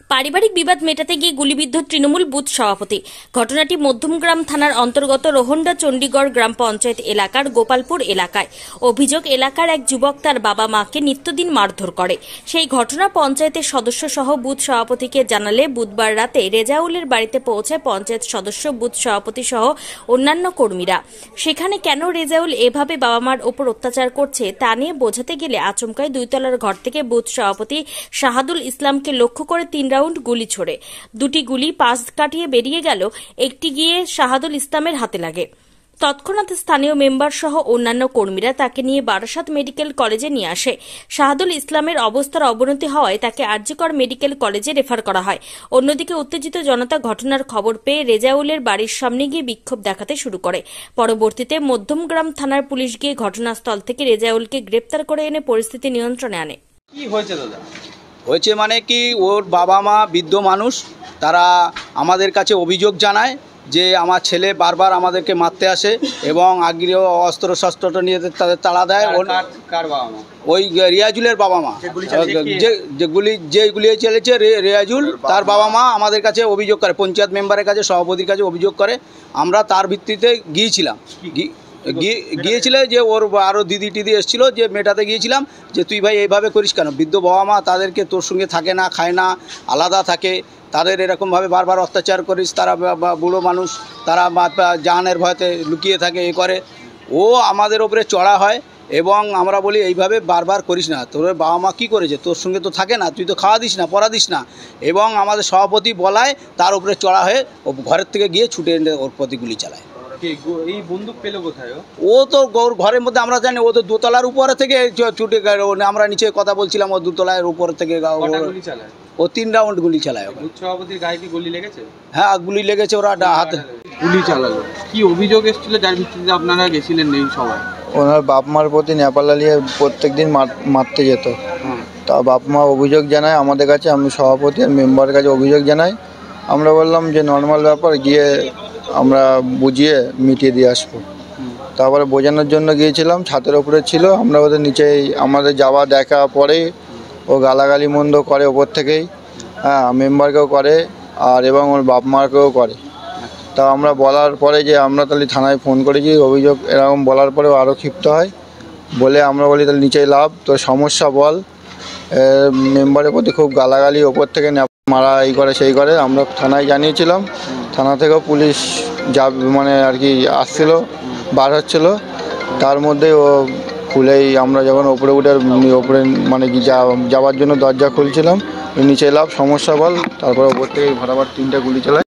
পারিবারিক বিবাদ মেটাতে গিয়ে গুলিবিদ্ধ তৃণমূল বুথ সভাপতি। ঘটনাটি মধ্যমগ্রাম থানার অন্তর্গত রোহন্ডা চণ্ডীগড় গ্রাম পঞ্চায়েত এলাকার গোপালপুর এলাকায়। অভিযোগ, এলাকার এক যুবক তার বাবা মাকে নিত্যদিন মারধর করে। সেই ঘটনা পঞ্চায়েতের সদস্য সহ বুথ সভাপতিকে জানালে বুধবার রাতে রেজাউলের বাড়িতে পৌঁছে পঞ্চায়েত সদস্য, বুথ সভাপতি সহ অন্যান্য কর্মীরা। সেখানে কেন রেজাউল এভাবে বাবা মার ওপর অত্যাচার করছে তা নিয়ে বোঝাতে গেলে আচমকায় 2 তলার ঘর থেকে বুথ সভাপতি শাহাদুল ইসলামকে লক্ষ্য করে 3 রাউন্ড গুলি ছোড়ে। 2টি গুলি পাশ কাটিয়ে বেরিয়ে গেল, একটি গিয়ে শাহাদুল ইসলামের হাতে লাগে। তৎক্ষণাৎ স্থানীয় মেম্বার সহ অন্যান্য কর্মীরা তাকে নিয়ে বারাসাত মেডিকেল কলেজে নিয়ে আসে। শাহাদুল ইসলামের অবস্থার অবনতি হওয়ায় তাকে আরজিকর মেডিকেল কলেজে রেফার করা হয়। অন্যদিকে উত্তেজিত জনতা ঘটনার খবর পেয়ে রেজাউলের বাড়ির সামনে গিয়ে বিক্ষোভ দেখাতে শুরু করে। পরবর্তীতে মধ্যমগ্রাম থানার পুলিশ গিয়ে ঘটনাস্থল থেকে রেজাউলকে গ্রেপ্তার করে এনে পরিস্থিতি নিয়ন্ত্রণে আনে। কি হয়েছে দাদা? হয়েছে মানে কি, ওর বাবা মা বৃদ্ধ মানুষ, তারা আমাদের কাছে অভিযোগ জানায় যে আমার ছেলে বারবার আমাদেরকে মারতে আসে এবং আগ্নেয় অস্ত্র শস্ত্রটা নিয়ে তাদের তাড়া দেয়। কার বাবা মা? ওই রিয়াজুলের বাবা মা, যে গুলি চলেছে রিয়াজুল, তার বাবা মা আমাদের কাছে অভিযোগ করে, পঞ্চায়েত মেম্বারের কাছে, সভাপতির কাছে অভিযোগ করে। আমরা তার ভিত্তিতে গিয়েছিল যে ওর আরও দিদি টিদি এসেছিল, যে মেটাতে গিয়েছিলাম যে তুই ভাই এইভাবে করিস কেন? বৃদ্ধ বাবা মা তাদেরকে তোর সঙ্গে থাকে না, খায় না, আলাদা থাকে, তাদের এরকমভাবে বারবার অত্যাচার করিস। তারা বুড়ো মানুষ, তারা জানের ভয়তে লুকিয়ে থাকে, এ করে। ও আমাদের ওপরে চড়া হয় এবং আমরা বলি এইভাবে বারবার করিস না, তোর বাবা মা কী করেছে, তোর সঙ্গে তো থাকে না, তুই তো খাওয়া দিস না, পড়া দিস না। এবং আমাদের সভাপতি বলায় তার উপরে চড়া হয়ে ও ঘরের থেকে গিয়ে ছুটে এনে ওর প্রতি গুলি চালায়। এই বন্দুক পেলো কোথায়? ও তো ঘরের মধ্যে, আমরা জানি ও তো 2 তলার উপরে থেকে ছুটে, আমরা নিচে কথা বলছিলাম, ও 2 তলার উপর থেকে ও 3 রাউন্ড গুলি চালায়। সভাপতির গায়ে কি গুলি লেগেছে? হ্যাঁ, গুলি লেগেছে, ওরা হাতে গুলি চালালো। কি অভিযোগ এসেছিল যার ভিত্তিতে আপনারা গেছিলেন এই সবাই? ওনার বাপ মার প্রতি নেপালালিয়ে প্রত্যেকদিন মারতে যেত। তা বাপ মা অভিযোগ জানায় আমাদের কাছে, আমি সভাপতি আর মেম্বারের কাছে অভিযোগ জানাই। আমরা বললাম যে নর্মাল ব্যাপার, গিয়ে আমরা বুঝিয়ে মিটিয়ে দিয়ে আসবো। তারপরে বোঝানোর জন্য গিয়েছিলাম, ছাদের ওপরে ছিল, আমরা ওদের নিচেই আমাদের যাওয়া দেখা পরে ও গালাগালি মন্দ করে ওপর থেকেই, হ্যাঁ, মেম্বারকেও করে আর এবং ওর বাপ মাকেও করে। তা আমরা বলার পরে যে আমরা তাহলে থানায় ফোন করেছি, অভিযোগ এরকম বলার পরেও আরও ক্ষিপ্ত হয়, বলে আমরা বলি তাহলে নিচেই লাভ, তোর সমস্যা বল। মেম্বারের প্রতি খুব গালাগালি, ওপর থেকে মারা, এই করে সেই করে। আমরা থানায় জানিয়েছিলাম, থানা থেকেও পুলিশ মানে আর কি আসছিল, বার হচ্ছিলো। তার মধ্যে ও খুলেই, আমরা যখন ওপরে উঠে ওপরে মানে কি যাওয়ার জন্য দরজা খুলছিলাম, নিচে লাভ, সমস্যা বল, তারপরে ওপর থেকে ভরাবার 3টা গুলি চালায়।